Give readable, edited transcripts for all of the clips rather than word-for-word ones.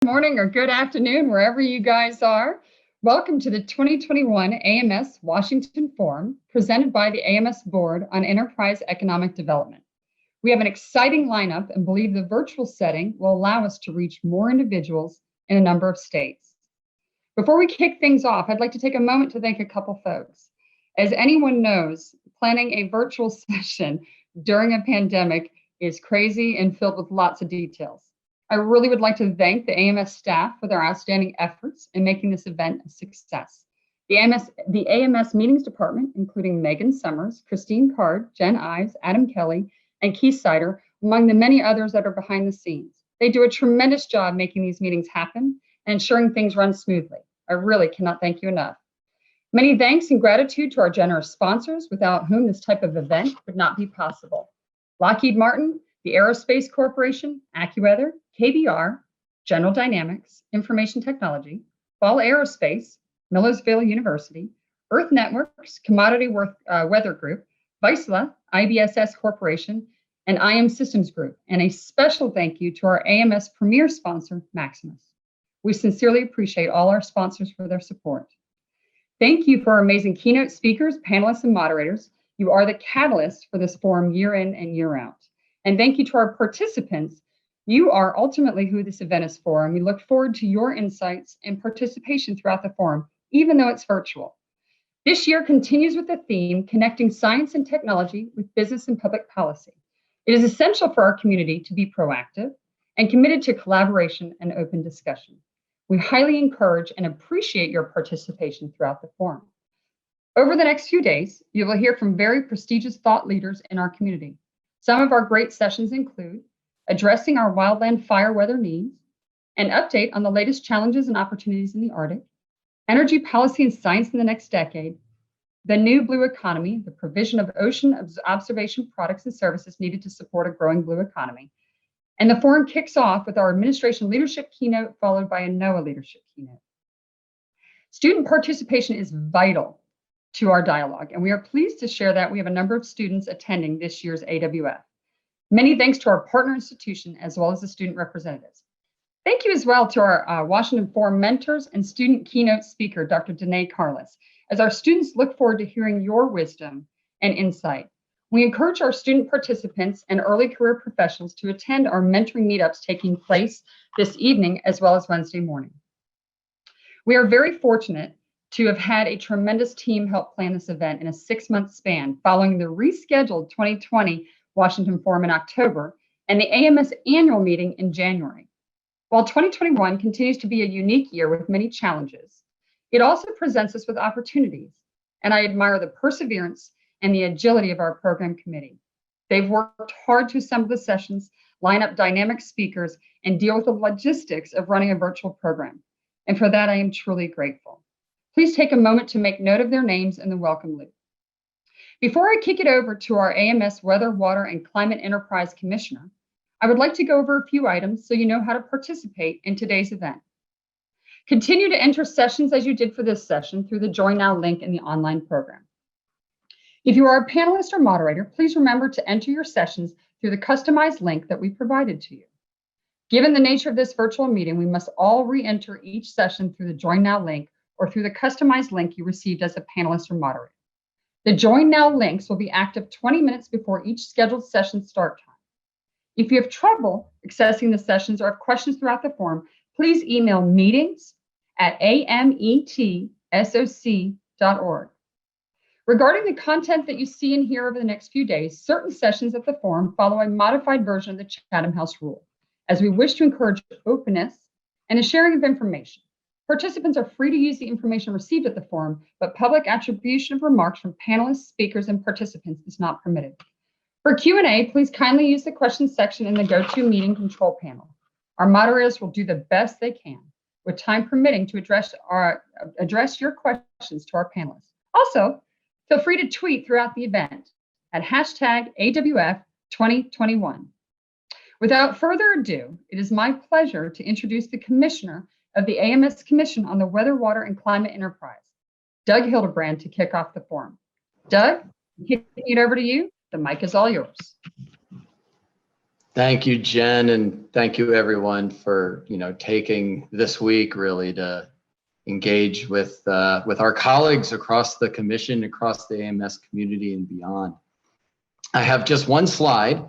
Morning or good afternoon, wherever you guys are. Welcome to the 2021 AMS Washington Forum, presented by the AMS Board on Enterprise Economic Development. We have an exciting lineup and believe the virtual setting will allow us to reach more individuals in a number of states. Before we kick things off, I'd like to take a moment to thank a couple folks. As anyone knows, planning a virtual session during a pandemic is crazy and filled with lots of details. I really would like to thank the AMS staff for their outstanding efforts in making this event a success. The AMS Meetings Department, including Megan Summers, Christine Card, Jen Ives, Adam Kelly, and Keith Sider, among the many others that are behind the scenes. They do a tremendous job making these meetings happen and ensuring things run smoothly. I really cannot thank you enough. Many thanks and gratitude to our generous sponsors, without whom this type of event would not be possible. Lockheed Martin, the Aerospace Corporation, AccuWeather, KBR, General Dynamics, Information Technology, Ball Aerospace, Millersville University, Earth Networks, Commodity Weather Group, Vizsla, IBSS Corporation, and IM Systems Group, and a special thank you to our AMS premier sponsor, Maximus. We sincerely appreciate all our sponsors for their support. Thank you for our amazing keynote speakers, panelists, and moderators. You are the catalyst for this forum year in and year out. And thank you to our participants. You are ultimately who this event is for, and we look forward to your insights and participation throughout the forum, even though it's virtual. This year continues with the theme, Connecting Science and Technology with Business and Public Policy. It is essential for our community to be proactive and committed to collaboration and open discussion. We highly encourage and appreciate your participation throughout the forum. Over the next few days, you will hear from very prestigious thought leaders in our community. Some of our great sessions include addressing our wildland fire weather needs, an update on the latest challenges and opportunities in the Arctic, energy policy and science in the next decade, the new blue economy, the provision of ocean observation products and services needed to support a growing blue economy. And the forum kicks off with our administration leadership keynote, followed by a Noaa leadership keynote. Student participation is vital to our dialogue, and we are pleased to share that we have a number of students attending this year's AWF. Many thanks to our partner institution, as well as the student representatives. Thank you as well to our Washington Forum mentors and student keynote speaker, Dr. Danae Carlis, as our students look forward to hearing your wisdom and insight. We encourage our student participants and early career professionals to attend our mentoring meetups taking place this evening, as well as Wednesday morning. We are very fortunate to have had a tremendous team help plan this event in a 6-month span, following the rescheduled 2020 Washington Forum in October and the AMS annual meeting in January. While 2021 continues to be a unique year with many challenges, it also presents us with opportunities, and I admire the perseverance and the agility of our program committee. They've worked hard to assemble the sessions, line up dynamic speakers, and deal with the logistics of running a virtual program. And for that, I am truly grateful. Please take a moment to make note of their names in the welcome loop. Before I kick it over to our AMS Weather, Water, and Climate Enterprise Commissioner, I would like to go over a few items so you know how to participate in today's event. Continue to enter sessions as you did for this session through the Join Now link in the online program. If you are a panelist or moderator, please remember to enter your sessions through the customized link that we provided to you. Given the nature of this virtual meeting, we must all re-enter each session through the Join Now link or through the customized link you received as a panelist or moderator. The Join Now links will be active 20 minutes before each scheduled session start time. If you have trouble accessing the sessions or have questions throughout the forum, please email meetings@ametsoc.org. Regarding the content that you see and hear over the next few days, certain sessions at the forum follow a modified version of the Chatham House rule, as we wish to encourage openness and the sharing of information. Participants are free to use the information received at the forum, but public attribution of remarks from panelists, speakers, and participants is not permitted. For Q&A, please kindly use the questions section in the GoToMeeting control panel. Our moderators will do the best they can, with time permitting, to address your questions to our panelists. Also, feel free to tweet throughout the event at #AWF2021. Without further ado, it is my pleasure to introduce the Commissioner of the AMS Commission on the Weather, Water, and Climate Enterprise, Doug Hildebrand, to kick off the forum. Doug, kicking it over to you. The mic is all yours. Thank you, Jen, and thank you everyone for taking this week really to engage with our colleagues across the commission, across the AMS community and beyond. I have just one slide,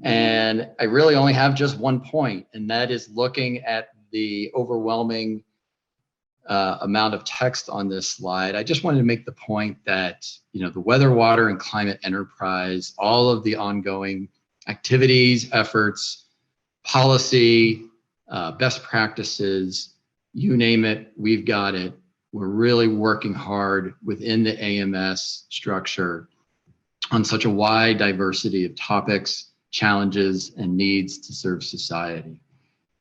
and I really only have just one point, and that is looking at the overwhelming amount of text on this slide. I just wanted to make the point that the weather, water, and climate enterprise, all of the ongoing activities, efforts, policy, best practices, you name it, we've got it. We're really working hard within the AMS structure on such a wide diversity of topics, challenges, and needs to serve society.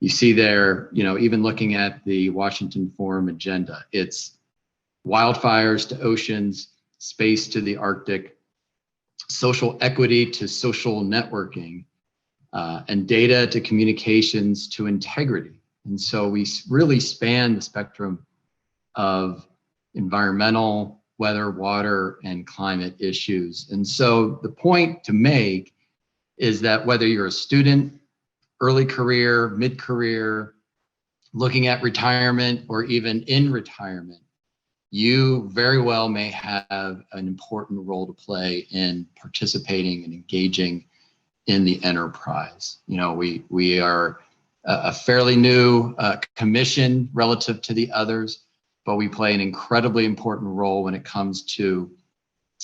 You see there, even looking at the Washington Forum agenda, it's wildfires to oceans, space to the Arctic, social equity to social networking, and data to communications to integrity. And so we really span the spectrum of environmental, weather, water, and climate issues. And so the point to make is that whether you're a student, early career, mid-career, looking at retirement, or even in retirement, you very well may have an important role to play in participating and engaging in the enterprise. We are a fairly new commission relative to the others, but we play an incredibly important role when it comes to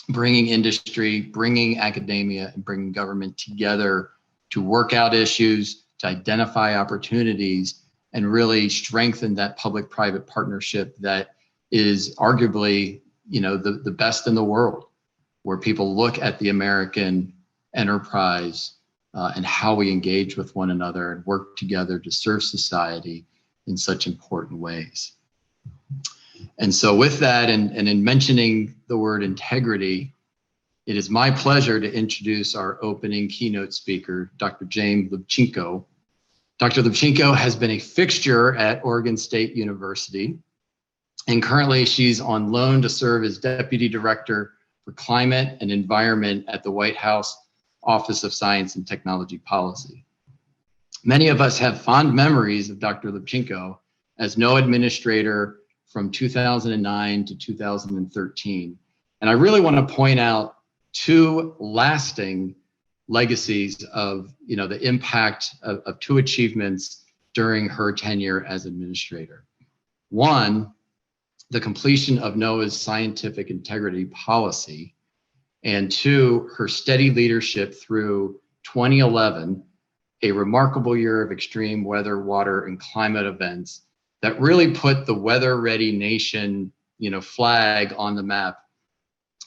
bringing industry, bringing academia, and bringing government together to work out issues, to identify opportunities, and really strengthen that public-private partnership that is arguably, the best in the world, where people look at the American enterprise and how we engage with one another and work together to serve society in such important ways. And so with that, and in mentioning the word integrity, it is my pleasure to introduce our opening keynote speaker, Dr. James Chinko. Dr. Chinko has been a fixture at Oregon State University, and currently she's on loan to serve as Deputy Director for Climate and Environment at the White House Office of Science and Technology Policy. Many of us have fond memories of Dr. Chinko as Noaa administrator from 2009 to 2013. And I really want to point out two lasting legacies of the impact of two achievements during her tenure as administrator. One, the completion of Noaa's scientific integrity policy, and two, her steady leadership through 2011, a remarkable year of extreme weather, water, and climate events that really put the weather-ready nation, flag on the map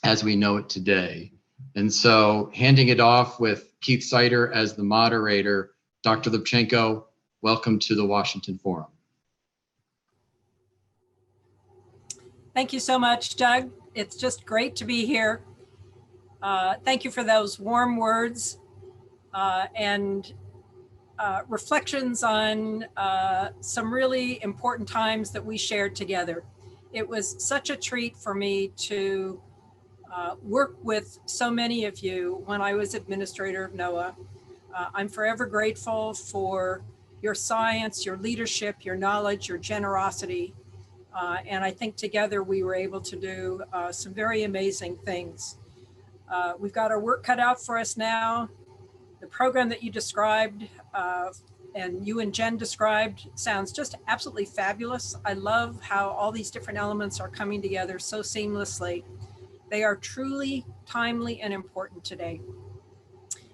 as we know it today. And so handing it off with Keith Sider as the moderator, Dr. Chinko, welcome to the Washington Forum. Thank you so much, Doug. It's just great to be here. Thank you for those warm words and reflections on some really important times that we shared together. It was such a treat for me to work with so many of you when I was administrator of Noaa. I'm forever grateful for your science, your leadership, your knowledge, your generosity. And I think together we were able to do some very amazing things. We've got our work cut out for us now. The program that you described and you and Jen described sounds just absolutely fabulous. I love how all these different elements are coming together so seamlessly. They are truly timely and important today.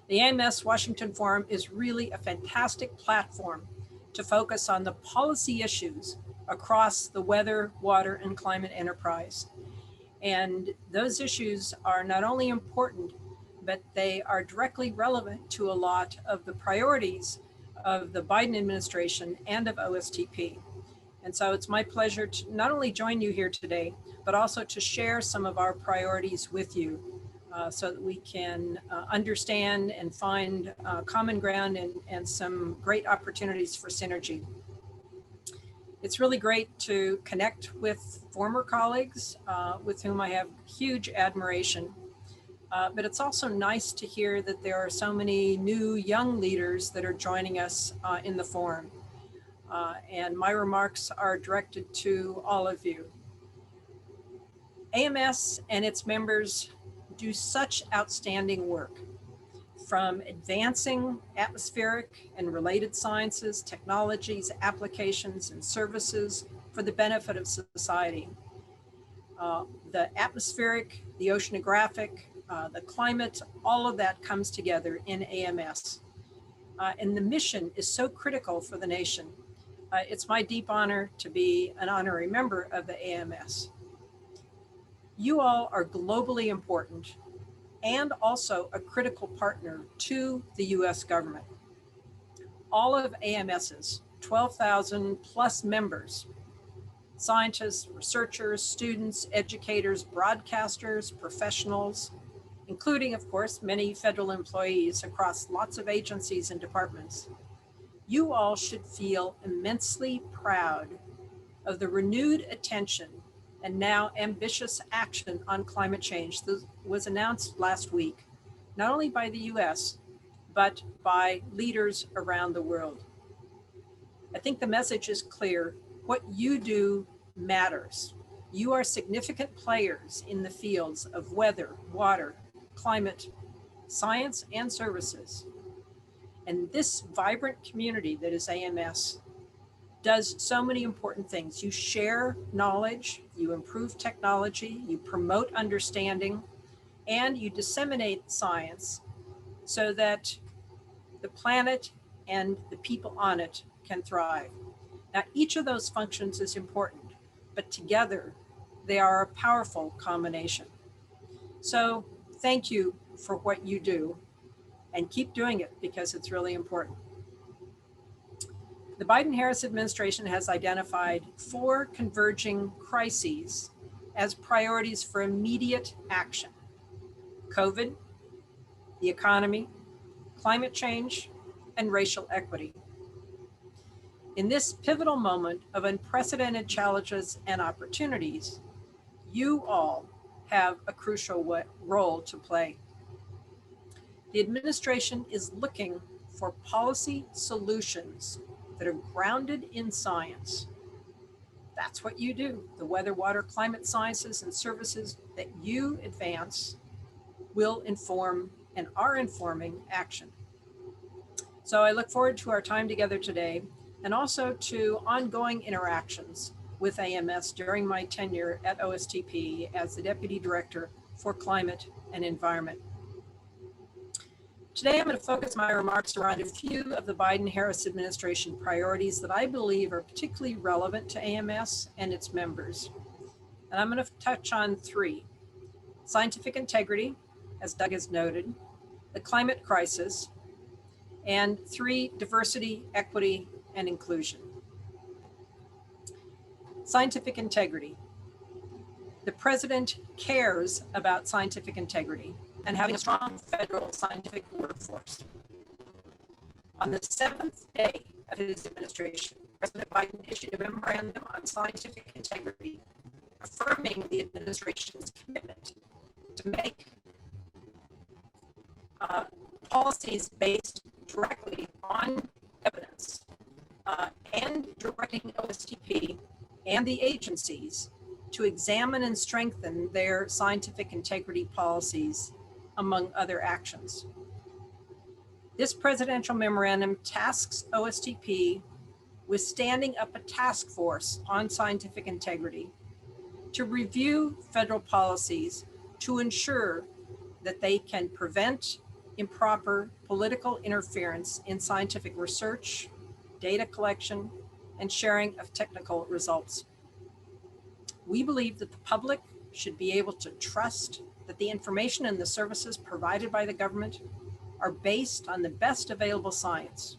The AMS Washington Forum is really a fantastic platform to focus on the policy issues across the weather, water, and climate enterprise. And those issues are not only important, but they are directly relevant to a lot of the priorities of the Biden administration and of Ostp. And so it's my pleasure to not only join you here today, but also to share some of our priorities with you so that we can understand and find common ground and some great opportunities for synergy. It's really great to connect with former colleagues with whom I have huge admiration. But it's also nice to hear that there are so many new young leaders that are joining us in the forum. And my remarks are directed to all of you. AMS and its members do such outstanding work, from advancing atmospheric and related sciences, technologies, applications, and services for the benefit of society. The atmospheric, the oceanographic, the climate, all of that comes together in AMS. And the mission is so critical for the nation. It's my deep honor to be an honorary member of the AMS. You all are globally important and also a critical partner to the US government. All of AMS's 12,000 plus members, scientists, researchers, students, educators, broadcasters, professionals, including, of course, many federal employees across lots of agencies and departments, you all should feel immensely proud of the renewed attention and now ambitious action on climate change that was announced last week, not only by the US, but by leaders around the world. I think the message is clear. What you do matters. You are significant players in the fields of weather, water, climate, science, and services. And this vibrant community that is AMS does so many important things. You share knowledge, you improve technology, you promote understanding, and you disseminate science so that the planet and the people on it can thrive. Now, each of those functions is important, but together they are a powerful combination. So thank you for what you do, and keep doing it because it's really important. The Biden-Harris administration has identified 4 converging crises as priorities for immediate action: COVID, the economy, climate change, and racial equity. In this pivotal moment of unprecedented challenges and opportunities, you all have a crucial role to play. The administration is looking for policy solutions that are grounded in science. That's what you do. The weather, water, climate sciences and services that you advance will inform and are informing action. So I look forward to our time together today, and also to ongoing interactions with AMS during my tenure at OSTP as the Deputy Director for Climate and Environment. Today, I'm going to focus my remarks around a few of the Biden-Harris administration priorities that I believe are particularly relevant to AMS and its members. And I'm going to touch on 3: scientific integrity, as Doug has noted, the climate crisis, and 3, diversity, equity, and inclusion. Scientific integrity. The president cares about scientific integrity and having a strong federal scientific workforce. On the 7th day of his administration, President Biden issued a memorandum on scientific integrity, affirming the administration's commitment to make policies based directly on evidence, and directing OSTP and the agencies to examine and strengthen their scientific integrity policies, among other actions. This presidential memorandum tasks OSTP with standing up a task force on scientific integrity to review federal policies to ensure that they can prevent improper political interference in scientific research, data collection, and sharing of technical results. We believe that the public should be able to trust that the information and the services provided by the government are based on the best available science,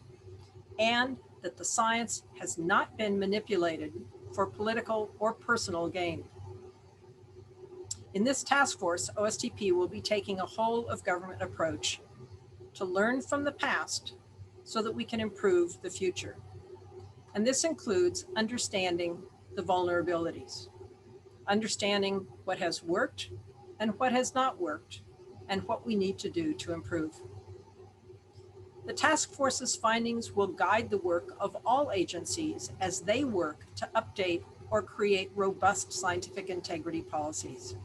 and that the science has not been manipulated for political or personal gain. In this task force, OSTP will be taking a whole of government approach to learn from the past so that we can improve the future. And this includes understanding the vulnerabilities, understanding what has worked and what has not worked, and what we need to do to improve. The task force's findings will guide the work of all agencies as they work to update or create robust scientific integrity policies.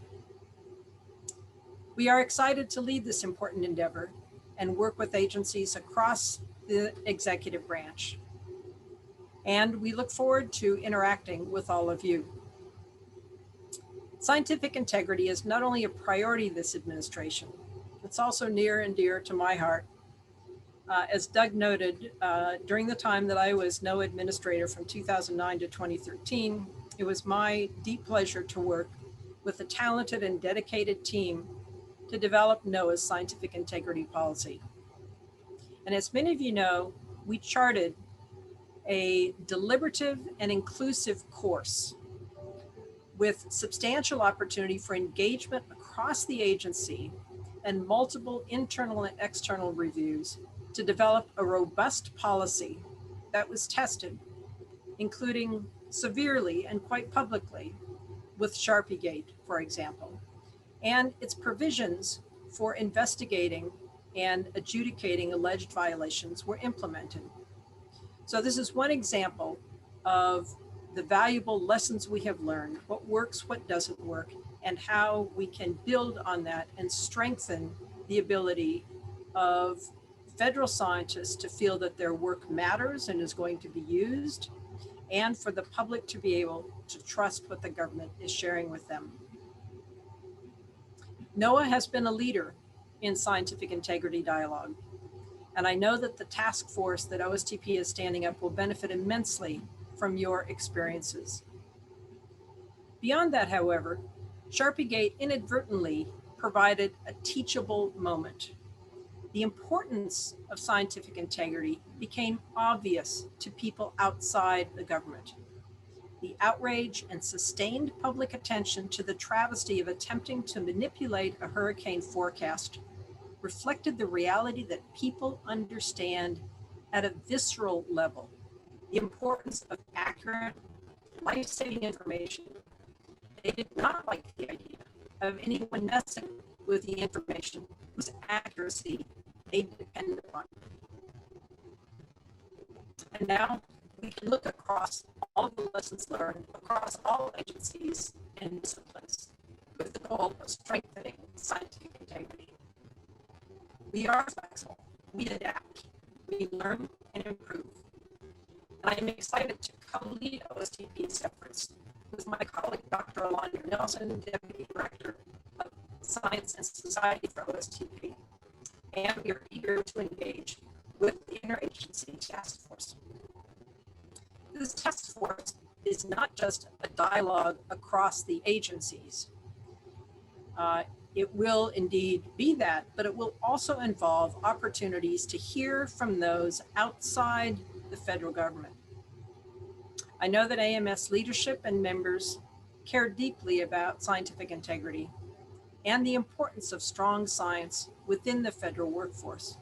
We are excited to lead this important endeavor and work with agencies across the executive branch. And we look forward to interacting with all of you. Scientific integrity is not only a priority of this administration, it's also near and dear to my heart. As Doug noted, during the time that I was Noaa administrator from 2009 to 2013, it was my deep pleasure to work with a talented and dedicated team to develop Noaa's scientific integrity policy. And as many of you know, we charted a deliberative and inclusive course with substantial opportunity for engagement across the agency and multiple internal and external reviews to develop a robust policy that was tested, including severely and quite publicly with Sharpiegate, for example, and its provisions for investigating and adjudicating alleged violations were implemented. So this is one example of the valuable lessons we have learned, what works, what doesn't work, and how we can build on that and strengthen the ability of federal scientists to feel that their work matters and is going to be used, and for the public to be able to trust what the government is sharing with them. Noaa has been a leader in scientific integrity dialogue, and I know that the task force that OSTP is standing up will benefit immensely from your experiences. Beyond that, however, Sharpiegate inadvertently provided a teachable moment. The importance of scientific integrity became obvious to people outside the government. The outrage and sustained public attention to the travesty of attempting to manipulate a hurricane forecast reflected the reality that people understand at a visceral level the importance of accurate, life-saving information. They did not like the idea of anyone messing with the information whose accuracy they depend upon. And now we can look across all of the lessons learned across all agencies and disciplines with the goal of strengthening scientific integrity. We are flexible, we adapt, we learn and improve. And I am excited to co-lead OSTP's efforts with my colleague, Dr. Alondra Nelson, Deputy Director of Science and Society for OSTP. And we are eager to engage with the Interagency Task Force. This task force is not just a dialogue across the agencies. It will indeed be that, but it will also involve opportunities to hear from those outside the federal government. I know that AMS leadership and members care deeply about scientific integrity and the importance of strong science within the federal workforce.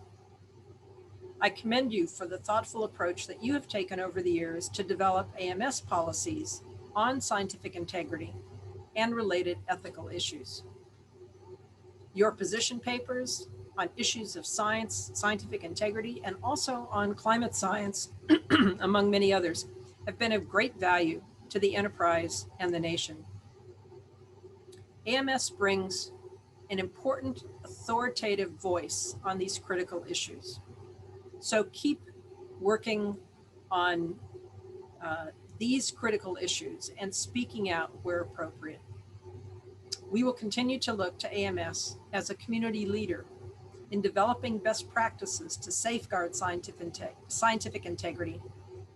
I commend you for the thoughtful approach that you have taken over the years to develop AMS policies on scientific integrity and related ethical issues. Your position papers on issues of science, scientific integrity, and also on climate science, among many others, have been of great value to the enterprise and the nation. AMS brings an important authoritative voice on these critical issues. So keep working on these critical issues and speaking out where appropriate. We will continue to look to AMS as a community leader in developing best practices to safeguard scientific integrity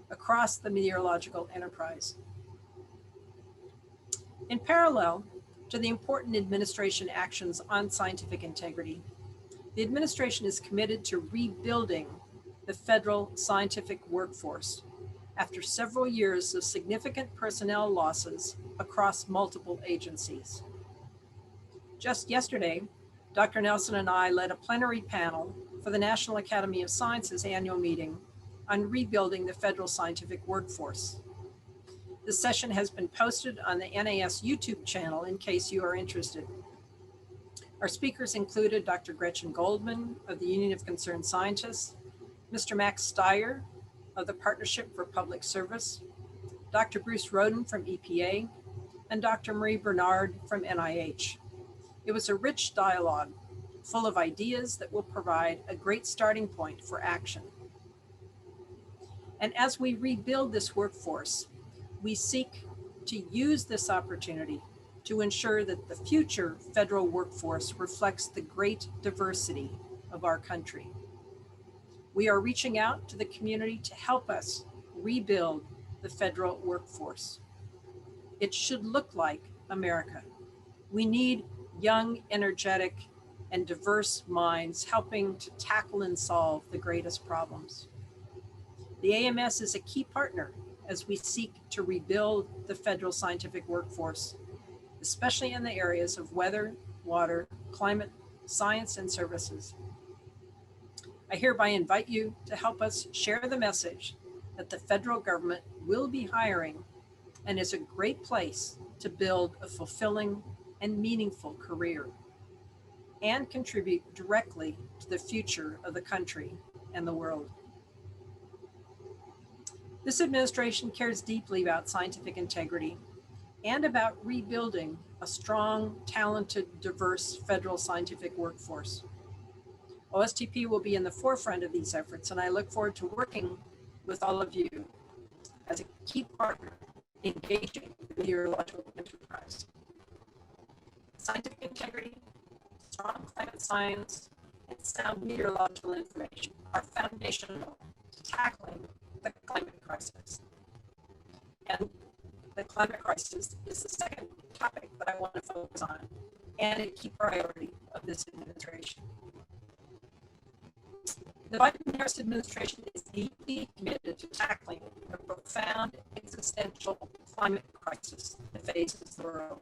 across the meteorological enterprise. In parallel to the important administration actions on scientific integrity, the administration is committed to rebuilding the federal scientific workforce after several years of significant personnel losses across multiple agencies. Just yesterday, Dr. Nelson and I led a plenary panel for the National Academy of Sciences annual meeting on rebuilding the federal scientific workforce. This session has been posted on the NAS YouTube channel in case you are interested. Our speakers included Dr. Gretchen Goldman of the Union of Concerned Scientists, Mr. Max Steyer of the Partnership for Public Service, Dr. Bruce Roden from EPA, and Dr. Marie Bernard from NIH. It was a rich dialogue full of ideas that will provide a great starting point for action. And as we rebuild this workforce, we seek to use this opportunity to ensure that the future federal workforce reflects the great diversity of our country. We are reaching out to the community to help us rebuild the federal workforce. It should look like America. We need young, energetic, and diverse minds helping to tackle and solve the greatest problems. The AMS is a key partner as we seek to rebuild the federal scientific workforce, especially in the areas of weather, water, climate, science, and services. I hereby invite you to help us share the message that the federal government will be hiring and is a great place to build a fulfilling and meaningful career and contribute directly to the future of the country and the world. This administration cares deeply about scientific integrity and about rebuilding a strong, talented, diverse federal scientific workforce. OSTP will be in the forefront of these efforts, and I look forward to working with all of you as a key partner engaging the meteorological enterprise. Scientific integrity, strong climate science, and sound meteorological information are foundational to tackling the climate crisis. And the climate crisis is the second topic that I want to focus on and a key priority of this administration. The Biden-Harris administration is deeply committed to tackling the profound existential climate crisis that faces the world,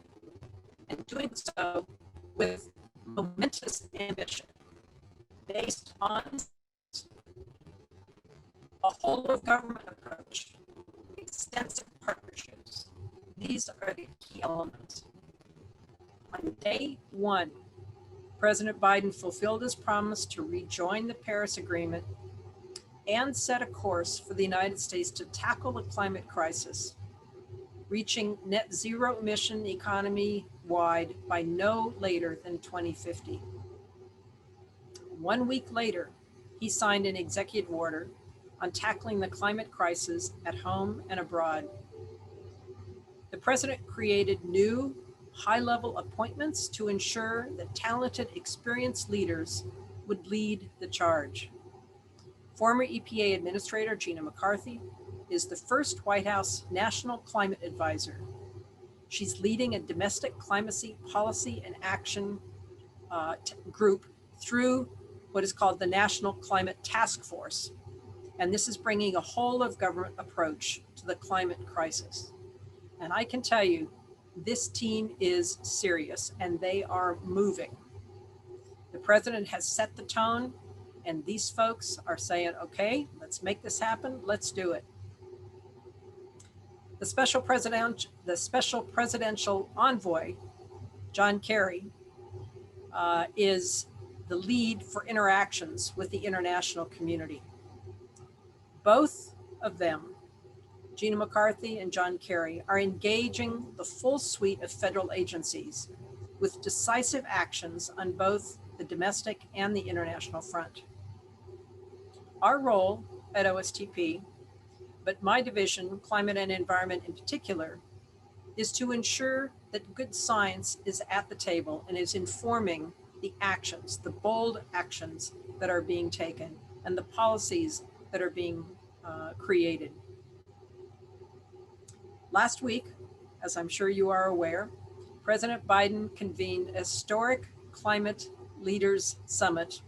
and doing so with momentous ambition based on a whole-of-government approach, extensive partnerships. These are the key elements. On day one, President Biden fulfilled his promise to rejoin the Paris Agreement and set a course for the United States to tackle the climate crisis, reaching net zero emission economy-wide by no later than 2050. 1 week later, he signed an executive order on tackling the climate crisis at home and abroad. The president created new high-level appointments to ensure that talented, experienced leaders would lead the charge. Former EPA Administrator Gina McCarthy is the first White House National Climate Advisor. She's leading a domestic climate policy and action group through what is called the National Climate Task Force. And this is bringing a whole-of-government approach to the climate crisis. And I can tell you, this team is serious and they are moving. The president has set the tone and these folks are saying, okay, let's make this happen, let's do it. The special presidential envoy, John Kerry, is the lead for interactions with the international community. Both of them, Gina McCarthy and John Kerry, are engaging the full suite of federal agencies with decisive actions on both the domestic and the international front. Our role at OSTP, but my division, climate and environment in particular, is to ensure that good science is at the table and is informing the actions, the bold actions that are being taken and the policies that are being created. Last week, as I'm sure you are aware, President Biden convened a historic climate leaders summit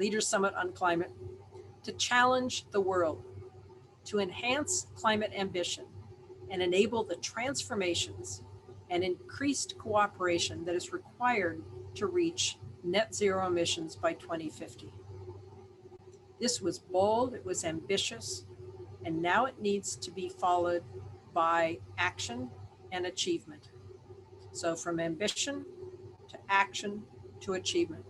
on climate, to challenge the world to enhance climate ambition and enable the transformations and increased cooperation that is required to reach net zero emissions by 2050. This was bold, it was ambitious, and now it needs to be followed by action and achievement. So from ambition to action to achievement.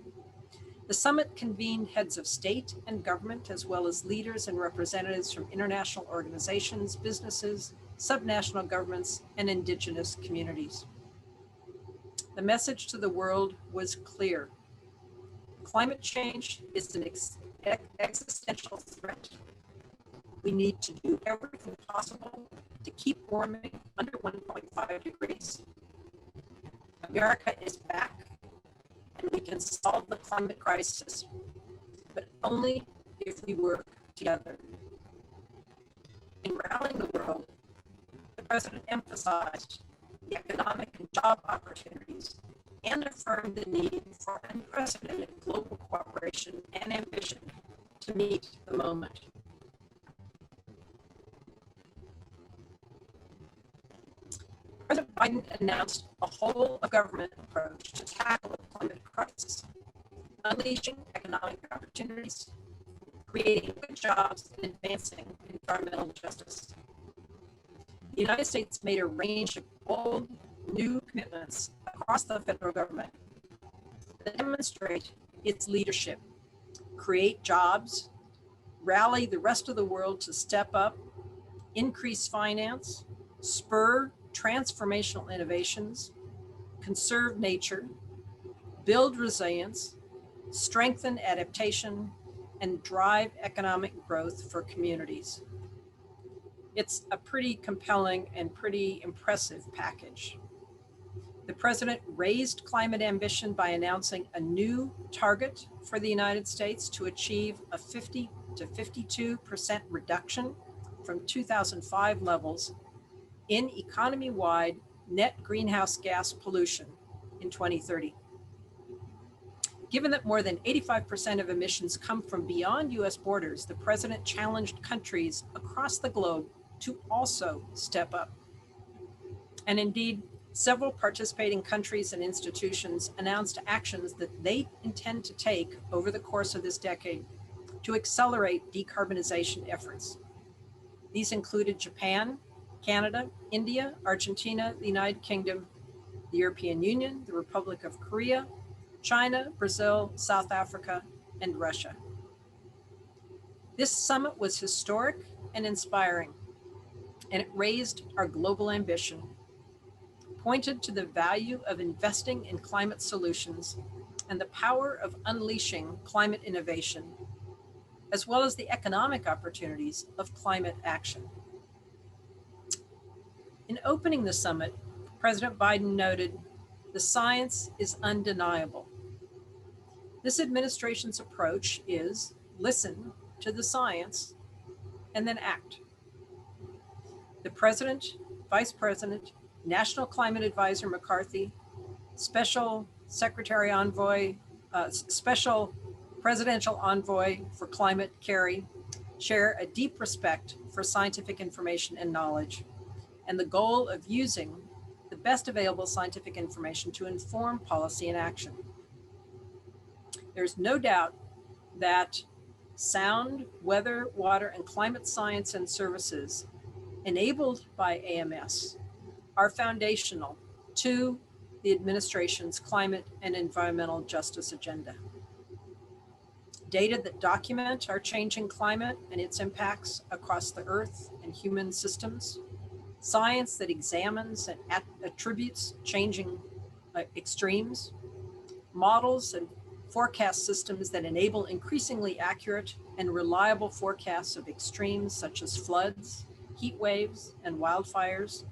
The summit convened heads of state and government, as well as leaders and representatives from international organizations, businesses, subnational governments, and indigenous communities. The message to the world was clear. Climate change is an existential threat. We need to do everything possible to keep warming under 1.5 degrees. America is back, and we can solve the climate crisis, but only if we work together. In rallying the world, the president emphasized the economic and job opportunities and affirmed the need for unprecedented global cooperation and ambition to meet the moment. President Biden announced a whole-of-government approach to tackle the climate crisis, unleashing economic opportunities, creating good jobs, and advancing environmental justice. The United States made a range of bold, new commitments across the federal government that demonstrate its leadership, create jobs, rally the rest of the world to step up, increase finance, spur transformational innovations, conserve nature, build resilience, strengthen adaptation, and drive economic growth for communities. It's a pretty compelling and pretty impressive package. The president raised climate ambition by announcing a new target for the United States to achieve a 50 to 52% reduction from 2005 levels in economy-wide net greenhouse gas pollution in 2030. Given that more than 85% of emissions come from beyond US borders, the president challenged countries across the globe to also step up. And indeed, several participating countries and institutions announced actions that they intend to take over the course of this decade to accelerate decarbonization efforts. These included Japan, Canada, India, Argentina, the United Kingdom, the European Union, the Republic of Korea, China, Brazil, South Africa, and Russia. This summit was historic and inspiring, and it raised our global ambition, pointed to the value of investing in climate solutions and the power of unleashing climate innovation, as well as the economic opportunities of climate action. In opening the summit, President Biden noted, "The science is undeniable." This administration's approach is listen to the science and then act. The President, Vice President, National Climate Advisor McCarthy, Special Secretary Envoy, Special Presidential Envoy for Climate Kerry share a deep respect for scientific information and knowledge, and the goal of using the best available scientific information to inform policy and action. There's no doubt that sound weather, water, and climate science and services enabled by AMS are foundational to the administration's climate and environmental justice agenda. Data that document our changing climate and its impacts across the earth and human systems, science that examines and attributes changing extremes, models and forecast systems that enable increasingly accurate and reliable forecasts of extremes such as floods, heat waves, and wildfires,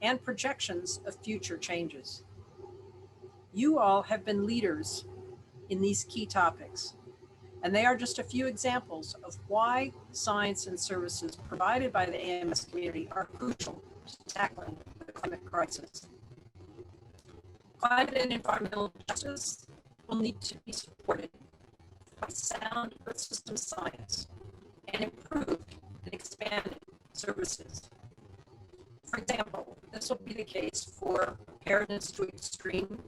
and projections of future changes. You all have been leaders in these key topics, and they are just a few examples of why science and services provided by the AMS community are crucial to tackling the climate crisis. Climate and environmental justice will need to be supported by sound Earth system science and improved and expanded services. For example, this will be the case for preparedness to extreme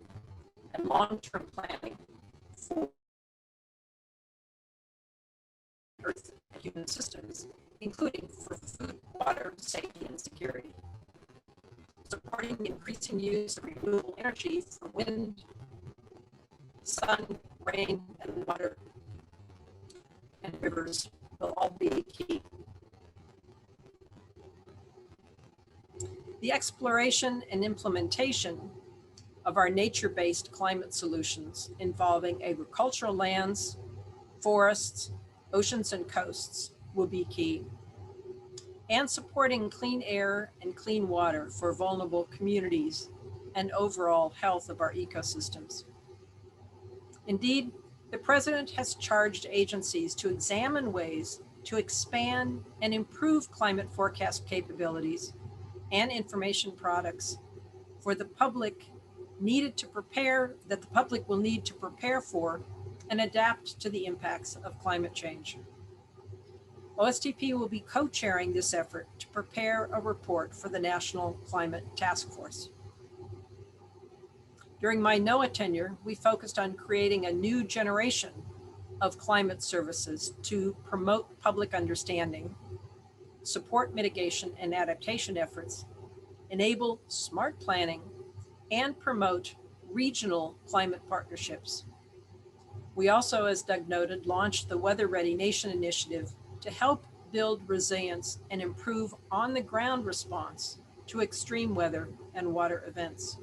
and long-term planning for Earth and human systems, including for food, water, safety, and security. Supporting the increasing use of renewable energy for wind, sun, rain, and water, and rivers will all be key. The exploration and implementation of our nature-based climate solutions involving agricultural lands, forests, oceans, and coasts will be key, and supporting clean air and clean water for vulnerable communities and overall health of our ecosystems. Indeed, the President has charged agencies to examine ways to expand and improve climate forecast capabilities and information products for the public that the public will need to prepare for and adapt to the impacts of climate change. OSTP will be co-chairing this effort to prepare a report for the National Climate Task Force. During my Noaa tenure, we focused on creating a new generation of climate services to promote public understanding, support mitigation and adaptation efforts, enable smart planning, and promote regional climate partnerships. We also, as Doug noted, launched the Weather Ready Nation Initiative to help build resilience and improve on-the-ground response to extreme weather and water events.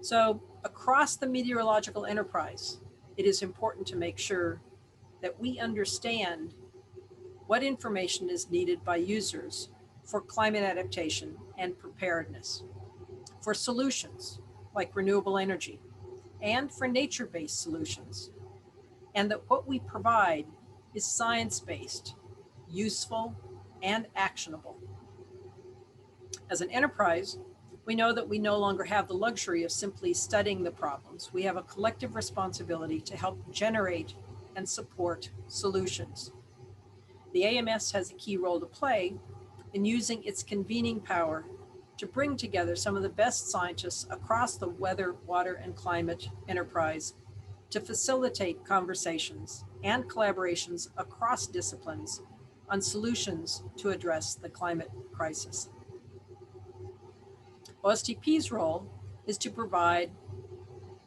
So across the meteorological enterprise, it is important to make sure that we understand what information is needed by users for climate adaptation and preparedness, for solutions like renewable energy, and for nature-based solutions, and that what we provide is science-based, useful, and actionable. As an enterprise, we know that we no longer have the luxury of simply studying the problems. We have a collective responsibility to help generate and support solutions. The AMS has a key role to play in using its convening power to bring together some of the best scientists across the weather, water, and climate enterprise to facilitate conversations and collaborations across disciplines on solutions to address the climate crisis. OSTP's role is to provide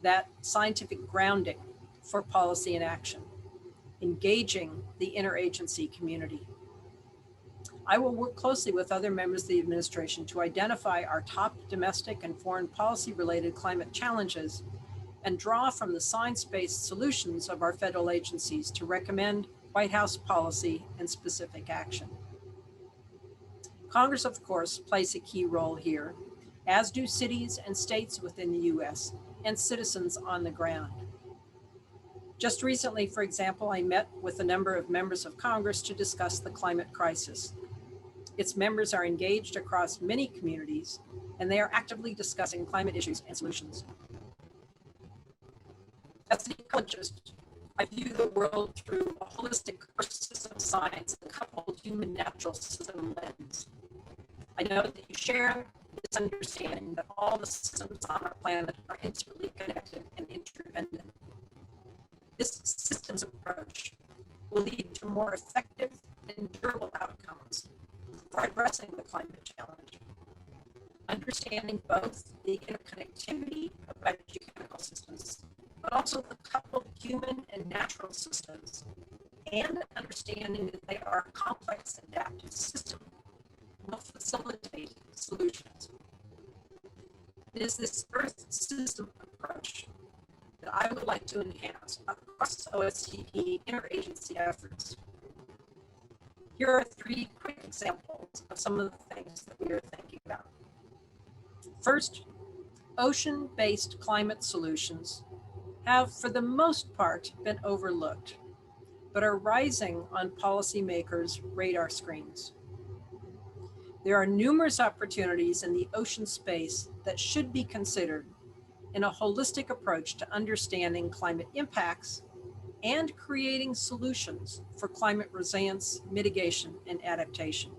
that scientific grounding for policy and action, engaging the interagency community. I will work closely with other members of the administration to identify our top domestic and foreign policy-related climate challenges and draw from the science-based solutions of our federal agencies to recommend White House policy and specific action. Congress, of course, plays a key role here, as do cities and states within the US and citizens on the ground. Just recently, for example, I met with a number of members of Congress to discuss the climate crisis. Its members are engaged across many communities, and they are actively discussing climate issues and solutions. As an ecologist, I view the world through a holistic system science and coupled human natural system lens. I know that you share this understanding that all the systems on our planet are intimately connected and interdependent. This systems approach will lead to more effective and durable outcomes for addressing the climate challenge. Understanding both the interconnectivity of biogeochemical systems, but also the coupled human and natural systems, and understanding that they are a complex adaptive system will facilitate solutions. It is this Earth system approach that I would like to enhance across OSTP interagency efforts. Here are 3 quick examples of some of the things that we are thinking about. First, ocean-based climate solutions have, for the most part, been overlooked, but are rising on policymakers' radar screens. There are numerous opportunities in the ocean space that should be considered in a holistic approach to understanding climate impacts and creating solutions for climate resilience, mitigation, and adaptation.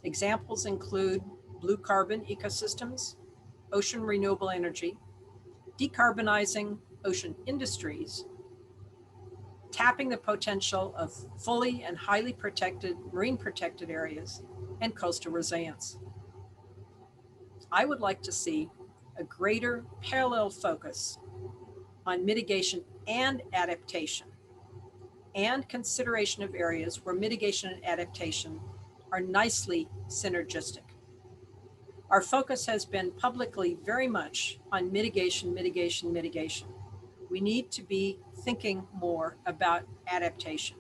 Examples include blue carbon ecosystems, ocean renewable energy, decarbonizing ocean industries, tapping the potential of fully and highly protected marine protected areas, and coastal resilience. I would like to see a greater parallel focus on mitigation and adaptation, and consideration of areas where mitigation and adaptation are nicely synergistic. Our focus has been publicly very much on mitigation, mitigation, mitigation. We need to be thinking more about adaptation.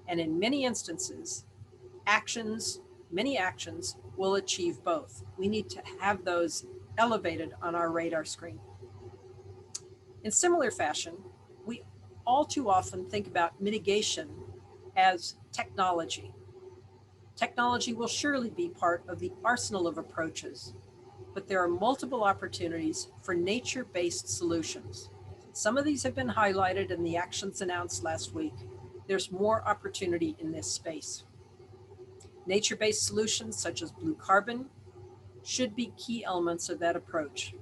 And in many instances, many actions will achieve both. We need to have those elevated on our radar screen. In similar fashion, we all too often think about mitigation as technology. Technology will surely be part of the arsenal of approaches, but there are multiple opportunities for nature-based solutions. Some of these have been highlighted in the actions announced last week. There's more opportunity in this space. Nature-based solutions such as blue carbon should be key elements of that approach.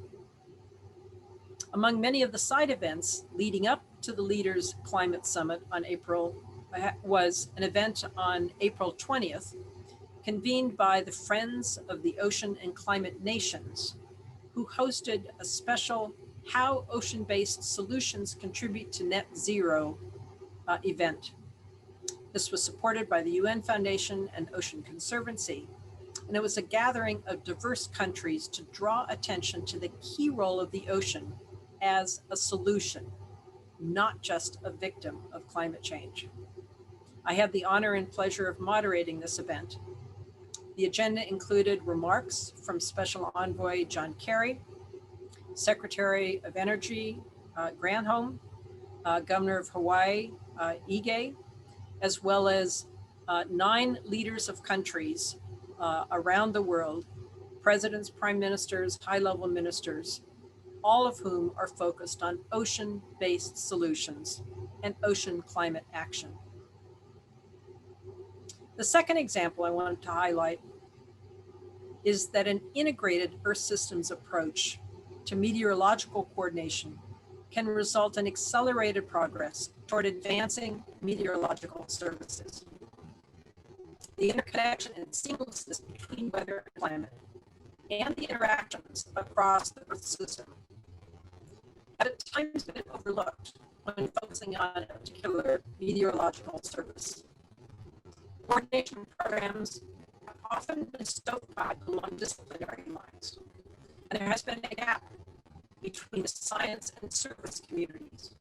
Among many of the side events leading up to the Leaders Climate Summit was an event on April 20th, convened by the Friends of the Ocean and Climate Nations, who hosted a special How Ocean-Based Solutions Contribute to Net Zero event. This was supported by the UN Foundation and Ocean Conservancy, and it was a gathering of diverse countries to draw attention to the key role of the ocean as a solution, not just a victim of climate change. I had the honor and pleasure of moderating this event. The agenda included remarks from Special Envoy John Kerry, Secretary of Energy Granholm, Governor of Hawaii Ige, as well as 9 leaders of countries around the world, presidents, prime ministers, high-level ministers, all of whom are focused on ocean-based solutions and ocean climate action. The second example I wanted to highlight is that an integrated Earth systems approach to meteorological coordination can result in accelerated progress toward advancing meteorological services. The interconnection and seamlessness between weather and climate and the interactions across the Earth system have at times been overlooked when focusing on a particular meteorological service. Coordination programs have often been stokified along disciplinary lines, and there has been a gap between the science and service communities.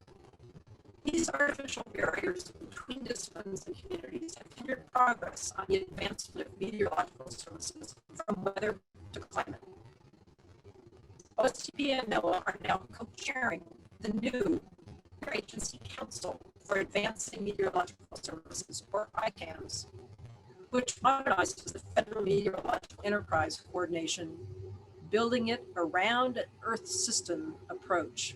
These artificial barriers between disciplines and communities have hindered progress on the advancement of meteorological services from weather to climate. Ostp and Noaa are now co-chairing the new Interagency Council for Advancing Meteorological Services, or ICAMS, which modernizes the Federal Meteorological Enterprise Coordination, building it around an Earth system approach.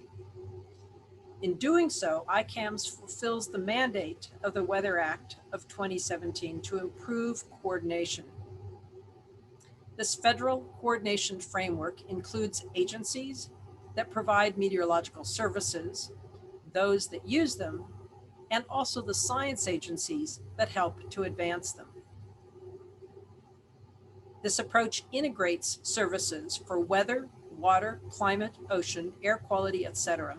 In doing so, ICAMS fulfills the mandate of the Weather Act of 2017 to improve coordination. This federal coordination framework includes agencies that provide meteorological services, those that use them, and also the science agencies that help to advance them. This approach integrates services for weather, water, climate, ocean, air quality, etc.,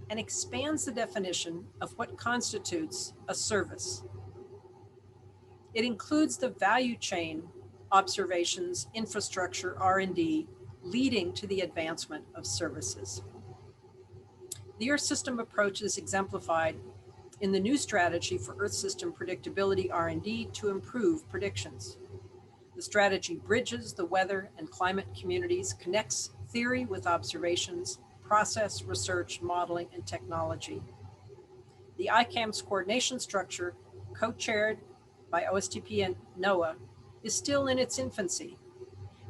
and expands the definition of what constitutes a service. It includes the value chain observations, infrastructure, R&D, leading to the advancement of services. The Earth system approach is exemplified in the new strategy for Earth system predictability R&D to improve predictions. The strategy bridges the weather and climate communities, connects theory with observations, process, research, modeling, and technology. The ICAMS coordination structure, co-chaired by Ostp and Noaa, is still in its infancy,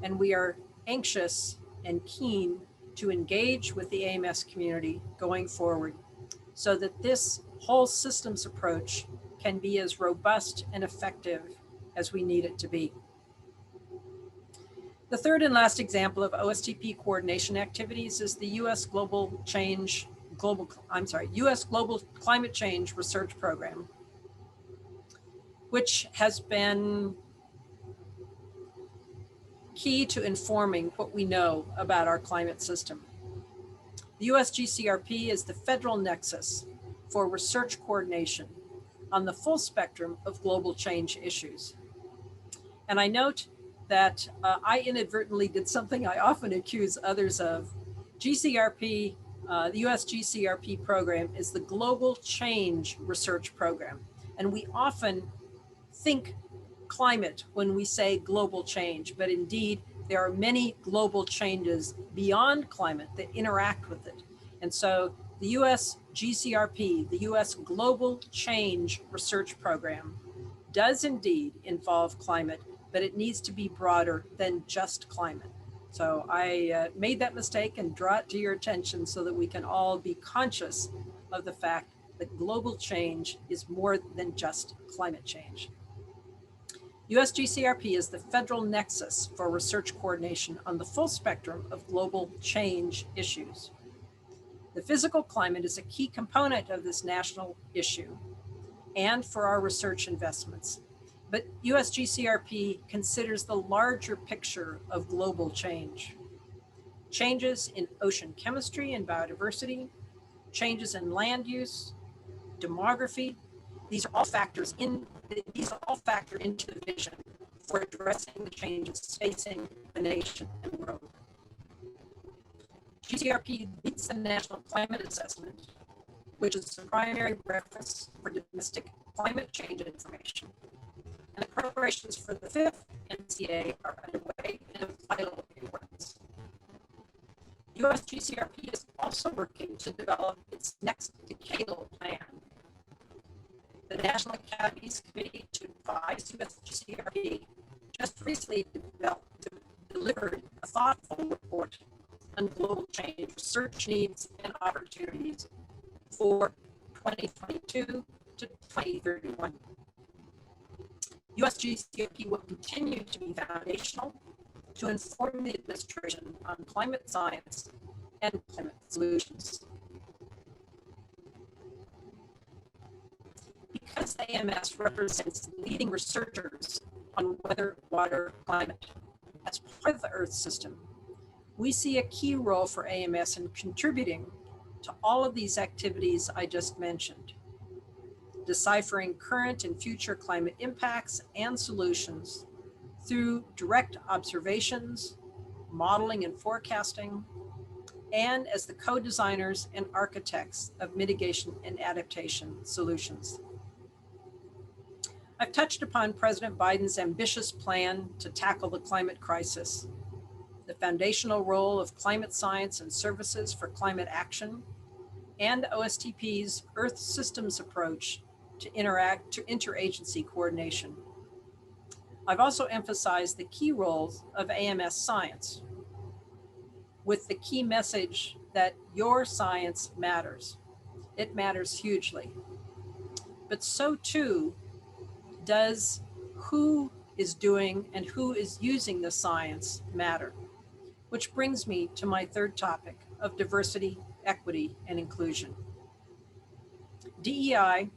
and we are anxious and keen to engage with the AMS community going forward so that this whole systems approach can be as robust and effective as we need it to be. The third and last example of OSTP coordination activities is the U.S. Global Climate Change Research Program, which has been key to informing what we know about our climate system. The USGCRP is the federal nexus for research coordination on the full spectrum of global change issues. And I note that I inadvertently did something I often accuse others of. GCRP, the US GCRP program is the Global Change Research Program. And we often think climate when we say global change, but indeed there are many global changes beyond climate that interact with it. And so the US GCRP, the US Global Change Research Program, does indeed involve climate, but it needs to be broader than just climate. So I made that mistake and draw it to your attention so that we can all be conscious of the fact that global change is more than just climate change. USGCRP is the federal nexus for research coordination on the full spectrum of global change issues. The physical climate is a key component of this national issue and for our research investments. But USGCRP considers the larger picture of global change. Changes in ocean chemistry and biodiversity, changes in land use, demography, these all factor into the vision for addressing the changes facing the nation and world. GCRP leads the National Climate Assessment, which is the primary reference for domestic climate change information. And the preparations for the 5th NCA are underway and of vital importance. USGCRP is also working to develop its next decadal plan. The National Academies Committee to Advise USGCRP just recently delivered a thoughtful report on global change research needs and opportunities for 2022 to 2031. USGCRP will continue to be foundational to inform the administration on climate science and climate solutions. Because AMS represents leading researchers on weather, water, climate as part of the Earth system, we see a key role for AMS in contributing to all of these activities I just mentioned, deciphering current and future climate impacts and solutions through direct observations, modeling and forecasting, and as the co-designers and architects of mitigation and adaptation solutions. I've touched upon President Biden's ambitious plan to tackle the climate crisis, the foundational role of climate science and services for climate action, and OSTP's Earth Systems approach to interagency coordination. I've also emphasized the key roles of AMS science, with the key message that your science matters. It matters hugely. But so too does who is doing and who is using the science matter, which brings me to my third topic of diversity, equity, and inclusion. DEI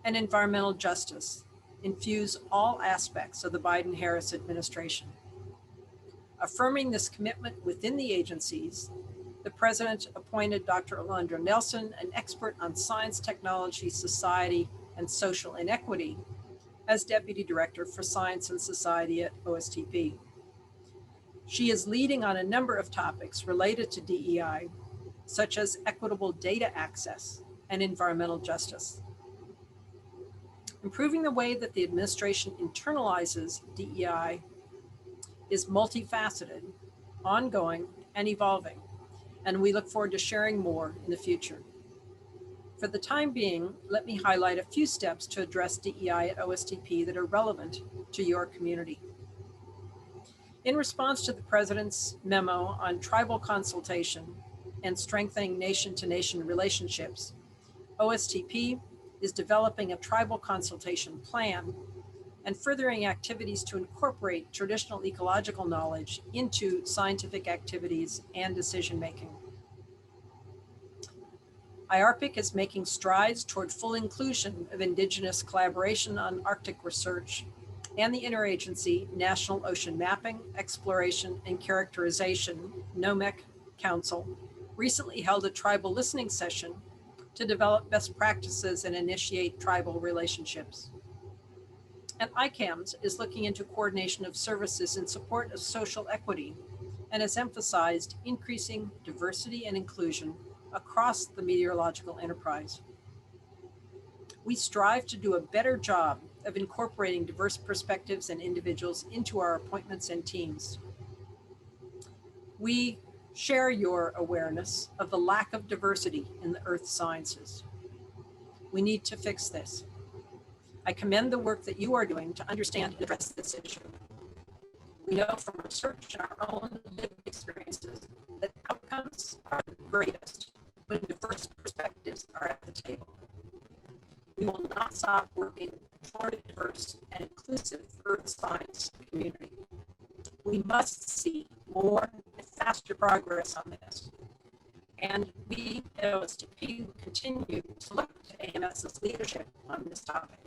and environmental justice infuse all aspects of the Biden-Harris administration. Affirming this commitment within the agencies, the president appointed Dr. Alondra Nelson, an expert on science, technology, society, and social inequity, as Deputy Director for Science and Society at OSTP. She is leading on a number of topics related to DEI, such as equitable data access and environmental justice. Improving the way that the administration internalizes DEI is multifaceted, ongoing, and evolving, and we look forward to sharing more in the future. For the time being, let me highlight a few steps to address DEI at OSTP that are relevant to your community. In response to the President's memo on tribal consultation and strengthening nation-to-nation relationships, OSTP is developing a tribal consultation plan and furthering activities to incorporate traditional ecological knowledge into scientific activities and decision-making. IARPC is making strides toward full inclusion of Indigenous collaboration on Arctic research and the Interagency National Ocean Mapping, Exploration, and Characterization, NOMEC Council, recently held a tribal listening session to develop best practices and initiate tribal relationships. And ICAMS is looking into coordination of services in support of social equity and has emphasized increasing diversity and inclusion across the meteorological enterprise. We strive to do a better job of incorporating diverse perspectives and individuals into our appointments and teams. We share your awareness of the lack of diversity in the earth sciences. We need to fix this. I commend the work that you are doing to understand and address this issue. We know from research and our own lived experiences that outcomes are the greatest when diverse perspectives are at the table. We will not stop working for a diverse and inclusive earth science community. We must see more and faster progress on this. And we at Ostp continue to look to AMS's leadership on this topic.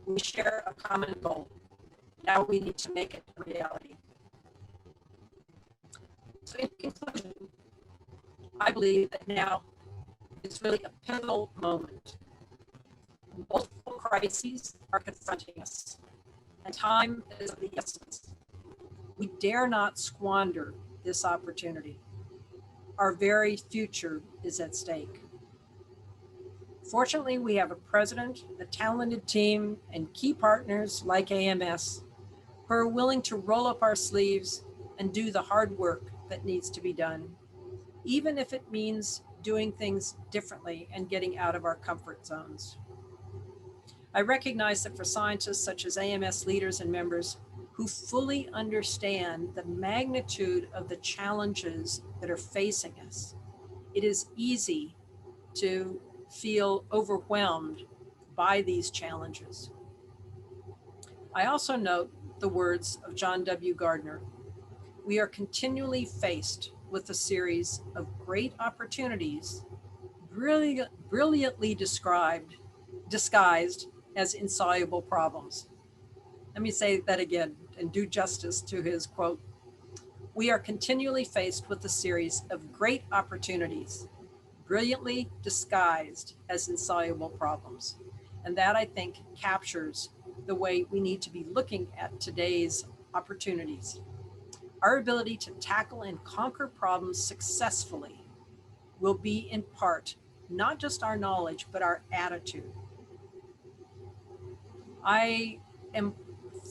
We share a common goal. Now we need to make it a reality. So in conclusion, I believe that now is really a pivotal moment. Multiple crises are confronting us, and time is of the essence. We dare not squander this opportunity. Our very future is at stake. Fortunately, we have a president, a talented team, and key partners like AMS who are willing to roll up our sleeves and do the hard work that needs to be done, even if it means doing things differently and getting out of our comfort zones. I recognize that for scientists such as AMS leaders and members who fully understand the magnitude of the challenges that are facing us, it is easy to feel overwhelmed by these challenges. I also note the words of John W. Gardner. We are continually faced with a series of great opportunities, brilliantly disguised as insoluble problems. Let me say that again and do justice to his quote. We are continually faced with a series of great opportunities, brilliantly disguised as insoluble problems. And that, I think, captures the way we need to be looking at today's opportunities. Our ability to tackle and conquer problems successfully will be in part, not just our knowledge, but our attitude. I am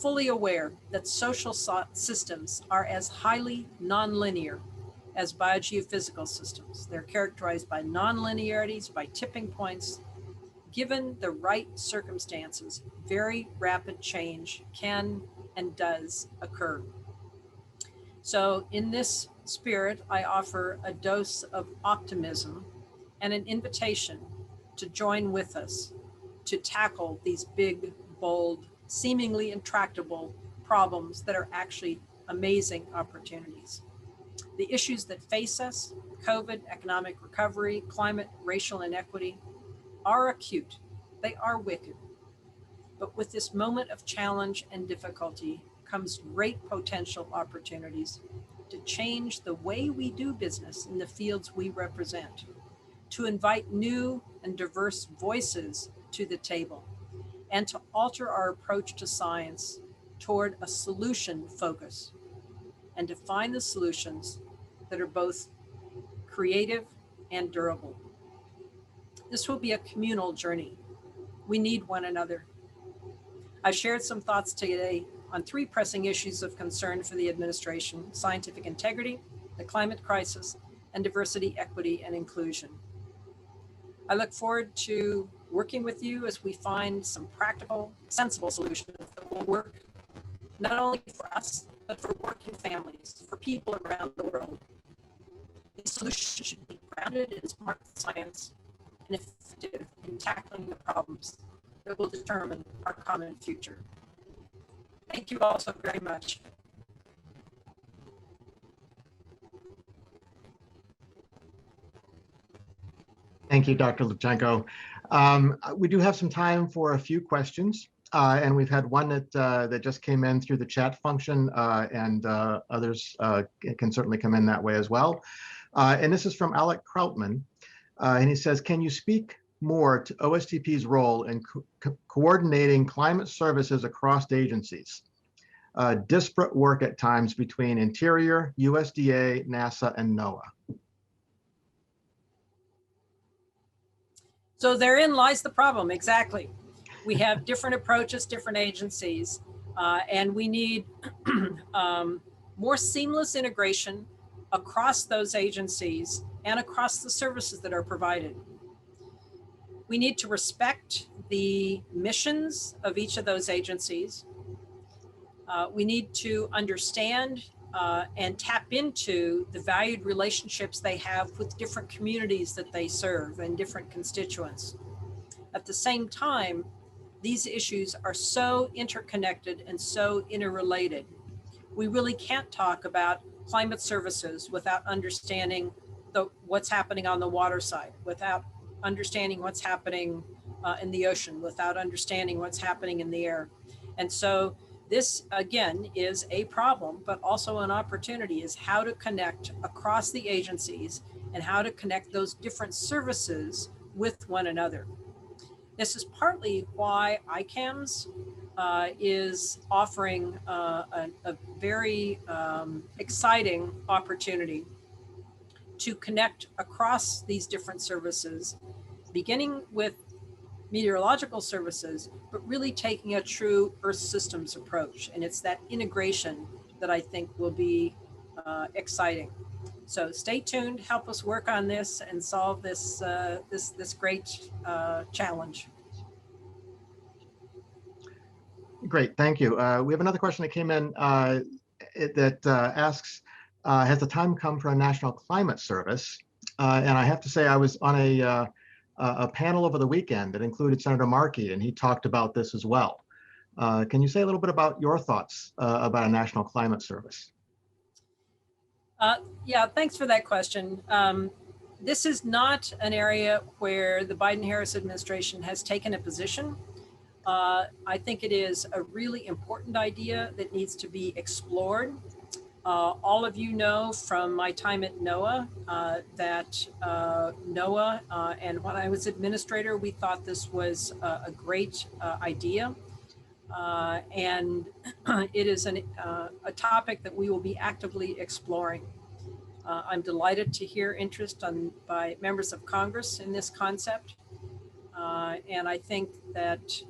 fully aware that social systems are as highly nonlinear as biogeophysical systems. They're characterized by nonlinearities, by tipping points. Given the right circumstances, very rapid change can and does occur. So in this spirit, I offer a dose of optimism and an invitation to join with us to tackle these big, bold, seemingly intractable problems that are actually amazing opportunities. The issues that face us, COVID, economic recovery, climate, racial inequity, are acute. They are wicked. But with this moment of challenge and difficulty comes great potential opportunities to change the way we do business in the fields we represent, to invite new and diverse voices to the table, and to alter our approach to science toward a solution focus, and to find the solutions that are both creative and durable. This will be a communal journey. We need one another. I've shared some thoughts today on 3 pressing issues of concern for the administration: scientific integrity, the climate crisis, and diversity, equity, and inclusion. I look forward to working with you as we find some practical, sensible solutions that will work not only for us, but for working families, for people around the world. These solutions should be grounded in smart science and effective in tackling the problems that will determine our common future. Thank you all so very much. Thank you, Dr. Chinko. We do have some time for a few questions. and we've had one that just came in through the chat function, and others can certainly come in that way as well. And this is from Alec Krautman, and he says, can you speak more to OSTP's role in coordinating climate services across agencies? Disparate work at times between Interior, USDA, NASA, and Noaa. So therein lies the problem, exactly. We have different approaches, different agencies, and we need more seamless integration across those agencies and across the services that are provided. We need to respect the missions of each of those agencies. We need to understand and tap into the valued relationships they have with different communities that they serve and different constituents. At the same time, these issues are so interconnected and so interrelated. We really can't talk about climate services without understanding what's happening on the water side, without understanding what's happening in the ocean, without understanding what's happening in the air. And so this, again, is a problem, but also an opportunity, is how to connect across the agencies and how to connect those different services with one another. This is partly why ICAMS is offering a very exciting opportunity to connect across these different services, beginning with meteorological services, but really taking a true Earth systems approach. And it's that integration that I think will be exciting. So stay tuned, help us work on this and solve this, this great challenge. Great, thank you. We have another question that came in that asks, has the time come for a national climate service? And I have to say, I was on a panel over the weekend that included Senator Markey, and he talked about this as well. Can you say a little bit about your thoughts about a national climate service? Yeah, thanks for that question. This is not an area where the Biden-Harris administration has taken a position. I think it is a really important idea that needs to be explored. All of you know from my time at Noaa that Noaa and when I was administrator, we thought this was a great idea. And it is a topic that we will be actively exploring. I'm delighted to hear interest by members of Congress in this concept. And I think that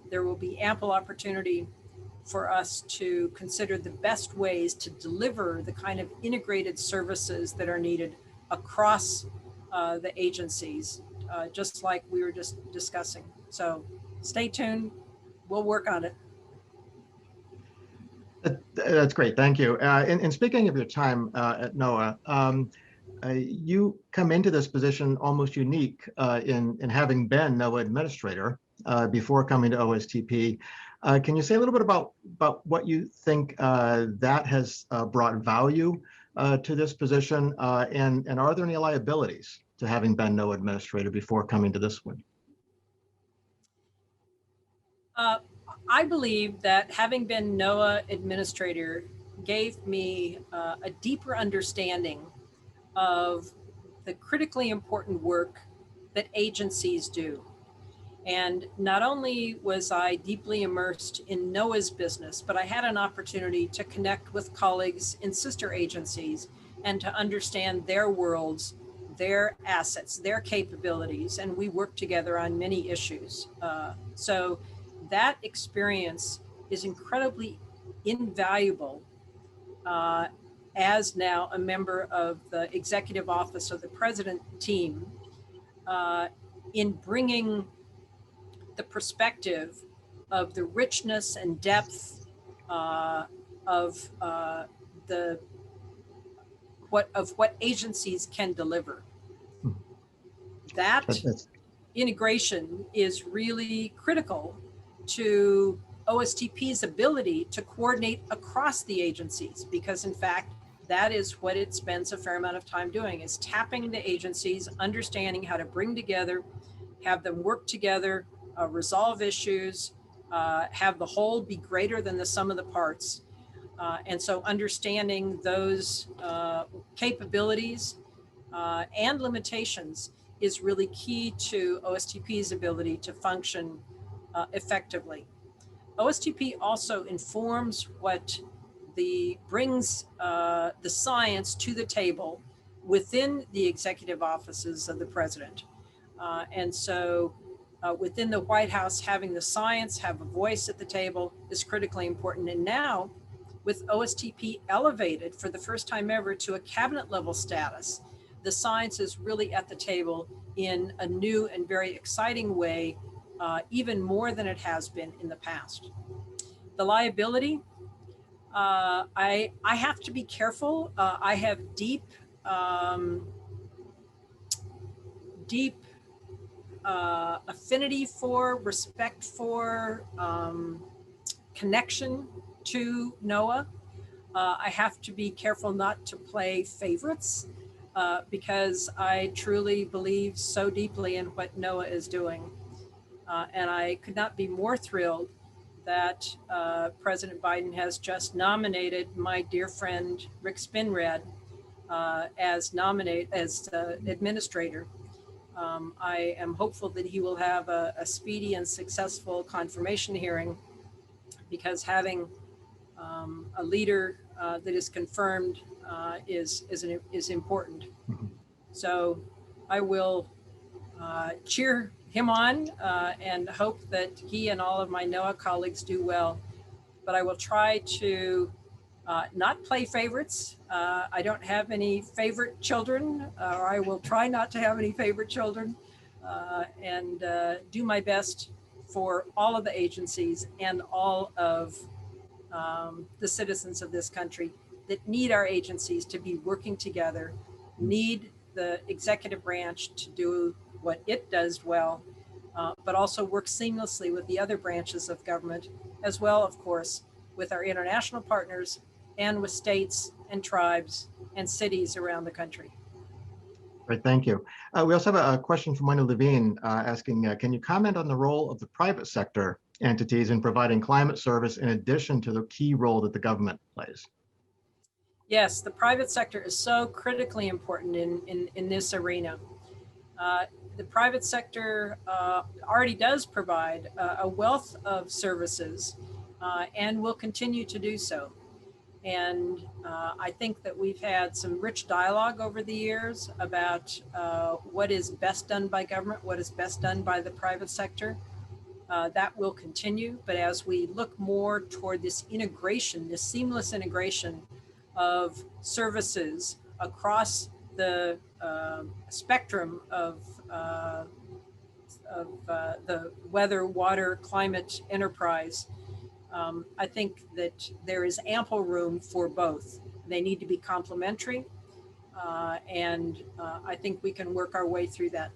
there will be ample opportunity for us to consider the best ways to deliver the kind of integrated services that are needed across the agencies, just like we were just discussing. So stay tuned, we'll work on it. That's great, thank you. And speaking of your time at Noaa, you come into this position almost unique in having been Noaa administrator before coming to OSTP. Can you say a little bit about what you think that has brought value to this position, and are there any liabilities to having been Noaa administrator before coming to this one? I believe that having been Noaa administrator gave me a deeper understanding of the critically important work that agencies do. And not only was I deeply immersed in Noaa's business, but I had an opportunity to connect with colleagues in sister agencies and to understand their worlds, their assets, their capabilities, and we worked together on many issues. So that experience is incredibly invaluable as now a member of the executive office of the president team in bringing the perspective of the richness and depth of what agencies can deliver. That integration is really critical to OSTP's ability to coordinate across the agencies, because in fact, that is what it spends a fair amount of time doing, is tapping the agencies, understanding how to bring together, have them work together, resolve issues, have the whole be greater than the sum of the parts. And so understanding those capabilities and limitations is really key to OSTP's ability to function effectively. OSTP also informs what brings the science to the table within the executive offices of the president. And so within the White House, having the science have a voice at the table is critically important. And now with OSTP elevated for the first time ever to a cabinet level status, the science is really at the table in a new and very exciting way, even more than it has been in the past. The liability, I have to be careful. I have deep affinity for, respect for, connection to Noaa. I have to be careful not to play favorites because I truly believe so deeply in what Noaa is doing. And I could not be more thrilled that President Biden has just nominated my dear friend Rick Spinrad as administrator. I am hopeful that he will have a speedy and successful confirmation hearing, because having a leader that is confirmed is important. Mhm. So I will cheer him on and hope that he and all of my Noaa colleagues do well. But I will try to not play favorites. I don't have any favorite children, or I will try not to have any favorite children, and do my best for all of the agencies and all of the citizens of this country that need our agencies to be working together, need the executive branch to do what it does well, but also work seamlessly with the other branches of government, as well, of course, with our international partners and with states and tribes and cities around the country. Great, thank you. We also have a question from Wendell Levine asking, can you comment on the role of the private sector entities in providing climate service in addition to the key role that the government plays? Yes, the private sector is so critically important in this arena. The private sector already does provide a wealth of services and will continue to do so. And I think that we've had some rich dialogue over the years about what is best done by government, what is best done by the private sector. That will continue, but as we look more toward this integration, this seamless integration of services across the spectrum of the weather, water, climate enterprise, I think that there is ample room for both. They need to be complementary, and I think we can work our way through that.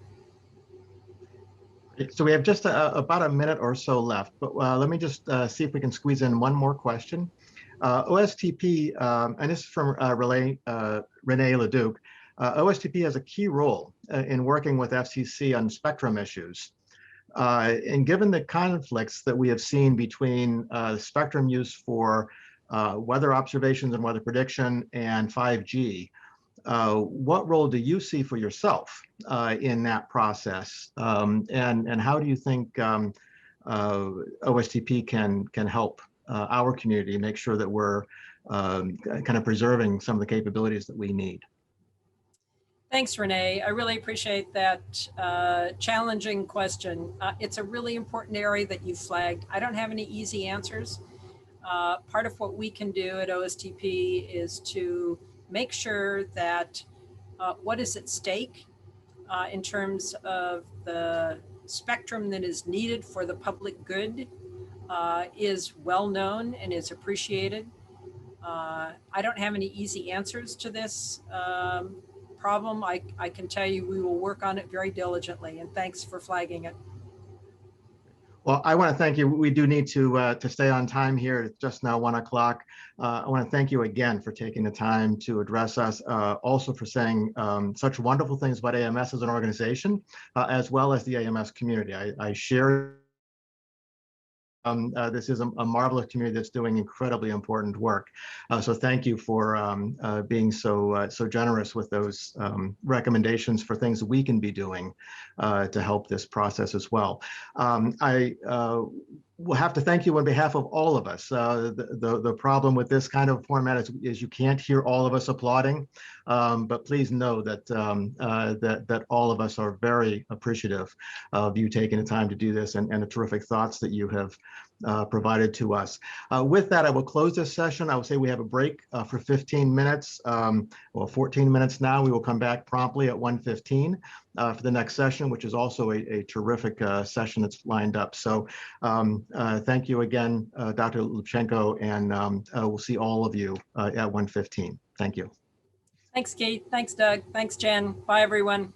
So we have just about a minute or so left, but let me just see if we can squeeze in one more question. OSTP, and this is from Renee Leduc, OSTP has a key role in working with FCC on spectrum issues. And given the conflicts that we have seen between spectrum use for weather observations and weather prediction and 5G, what role do you see for yourself in that process? And how do you think OSTP can help our community make sure that we're kind of preserving some of the capabilities that we need? Thanks, Renee. I really appreciate that challenging question. It's a really important area that you flagged. I don't have any easy answers. Part of what we can do at OSTP is to make sure that what is at stake in terms of the spectrum that is needed for the public good is well known and is appreciated. I don't have any easy answers to this problem. I can tell you we will work on it very diligently, and thanks for flagging it. Well, I want to thank you. We do need to stay on time here. It's just now 1 o'clock. I want to thank you again for taking the time to address us, also for saying such wonderful things about AMS as an organization, as well as the AMS community. I share this is a marvelous community that's doing incredibly important work. So thank you for being so generous with those recommendations for things we can be doing to help this process as well. I will have to thank you on behalf of all of us. The problem with this kind of format is you can't hear all of us applauding, but please know that that all of us are very appreciative of you taking the time to do this and the terrific thoughts that you have provided to us. With that, I will close this session. I will say we have a break for 15 minutes, well, 14 minutes now. We will come back promptly at 1:15 for the next session, which is also a terrific session that's lined up. So thank you again, Dr. Chinko, and we'll see all of you at 1:15. Thank you. Thanks, Keith. Thanks, Doug. Thanks, Jen. Bye, everyone.